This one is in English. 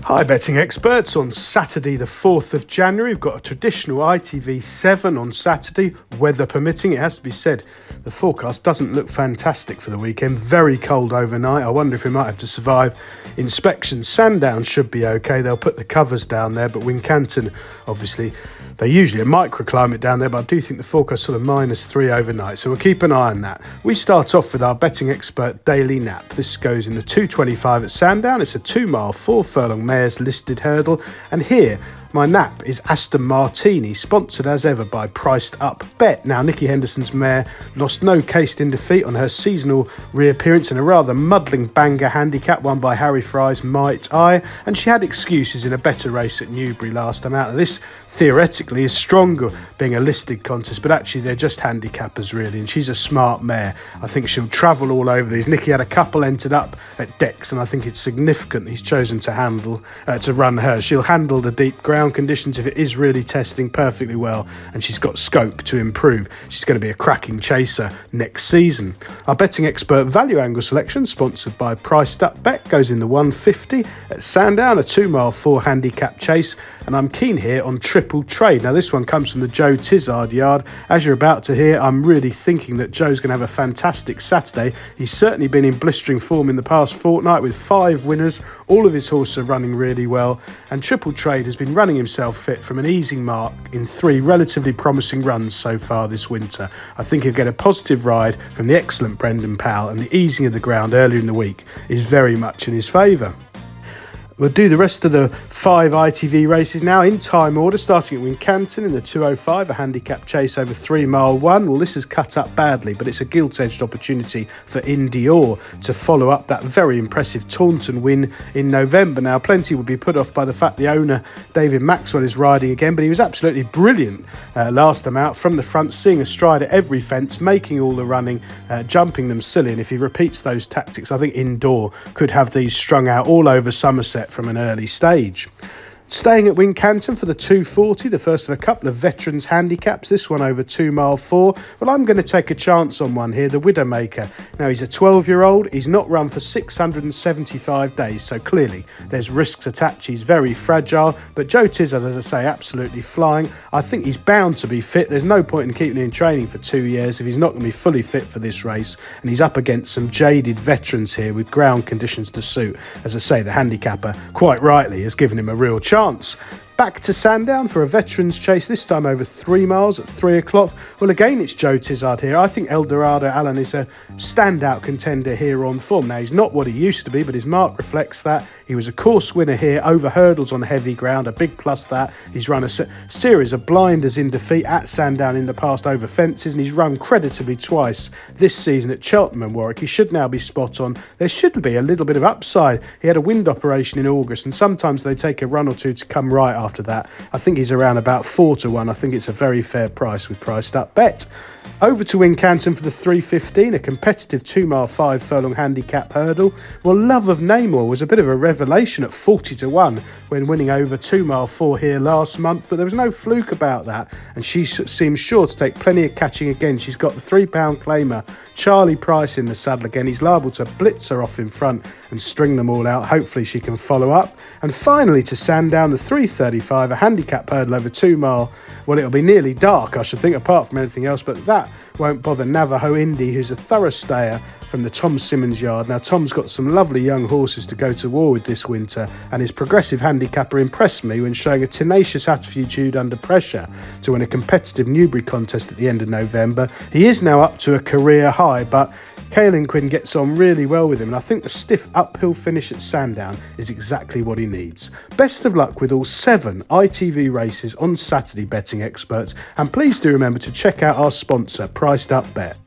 Hi betting experts, on Saturday the 4th of January we've got a traditional ITV 7 on Saturday, weather permitting. It has to be said the forecast doesn't look fantastic for the weekend, very cold overnight. I wonder if we might have to survive inspection. Sandown should be okay, they'll put the covers down there, but Wincanton obviously they're usually a microclimate down there, but I do think the forecast sort of -3 overnight, so we'll keep an eye on that. We start off with our betting expert daily nap. This goes in the 225 at Sandown. It's a 2 mile 4 furlong mares listed hurdle, and here my nap is Aston Martini, sponsored as ever by Priced Up Bet. Now, Nicky Henderson's mare lost no caste in defeat on her seasonal reappearance in a rather muddling banger handicap won by Harry Fry's Might Eye, and she had excuses in a better race at Newbury last time out. Now, this theoretically is stronger being a listed contest, but actually they're just handicappers really, and she's a smart mare. I think she'll travel all over these. Nicky had a couple entered up at Dex, and I think it's significant he's chosen to run her. She'll handle the deep ground conditions if it is really testing perfectly well, and she's got scope to improve. She's going to be a cracking chaser next season. Our betting expert value angle selection, sponsored by Priced Up Bet, goes in the 150 at Sandown, a 2 mile 4 handicap chase, and I'm keen here on Triple Trade. Now, this one comes from the Joe Tizard yard. As you're about to hear, I'm really thinking that Joe's going to have a fantastic Saturday. He's certainly been in blistering form in the past fortnight with 5 winners. All of his horses are running really well, and Triple Trade has been running himself fit from an easing mark in 3 relatively promising runs so far this winter. I think he'll get a positive ride from the excellent Brendan Powell, and the easing of the ground earlier in the week is very much in his favour. We'll do the rest of the 5 ITV races now in time order, starting at Wincanton in the 205, a handicap chase over 3 mile 1. Well, this is cut up badly, but it's a gilt-edged opportunity for Indior to follow up that very impressive Taunton win in November. Now, plenty will be put off by the fact the owner, David Maxwell, is riding again, but he was absolutely brilliant last time out from the front, seeing astride at every fence, making all the running, jumping them silly, and if he repeats those tactics, I think Indoor could have these strung out all over Somerset from an early stage. Staying at Wincanton for the 240, the first of a couple of veterans handicaps, this one over 2 mile 4. Well, I'm going to take a chance on one here, the Widowmaker. Now, he's a 12-year-old, he's not run for 675 days, so clearly there's risks attached. He's very fragile, but Joe Tizard, as I say, absolutely flying. I think he's bound to be fit. There's no point in keeping him in training for 2 years if he's not going to be fully fit for this race, and he's up against some jaded veterans here with ground conditions to suit. As I say, the handicapper, quite rightly, has given him a real chance. Back to Sandown for a veterans chase, this time over 3 miles at 3 o'clock. Well, again, it's Joe Tizard here. I think Eldorado Alan is a standout contender here on form. Now, he's not what he used to be, but his mark reflects that. He was a course winner here over hurdles on heavy ground, a big plus that. He's run a series of blinders in defeat at Sandown in the past over fences, and he's run creditably twice this season at Cheltenham and Warwick. He should now be spot on. There should be a little bit of upside. He had a wind operation in August, and sometimes they take a run or two to come right after that. I think he's around about 4 to 1. I think it's a very fair price with Priced Up Bet. Over to Wincanton for the 315, a competitive 2 mile 5 furlong handicap hurdle. Well, Love of Namor was a bit of a revelation at 40 to 1 when winning over 2 mile 4 here last month, but there was no fluke about that, and she seems sure to take plenty of catching again. She's got the £3 claimer Charlie Price in the saddle again. He's liable to blitz her off in front and string them all out. Hopefully she can follow up. And finally to Sandown, the 335, a handicap hurdle over 2 mile. Well, it'll be nearly dark, I should think, apart from anything else, but that won't bother Navajo Indy, who's a thorough stayer from the Tom Simmons yard. Now, Tom's got some lovely young horses to go to war with this winter, and his progressive handicapper impressed me when showing a tenacious attitude under pressure to win a competitive Newbury contest at the end of November. He is now up to a career high, but Caelan Quinn gets on really well with him, and I think the stiff uphill finish at Sandown is exactly what he needs. Best of luck with all 7 ITV races on Saturday, betting experts, and please do remember to check out our sponsor, Priced Up Bet.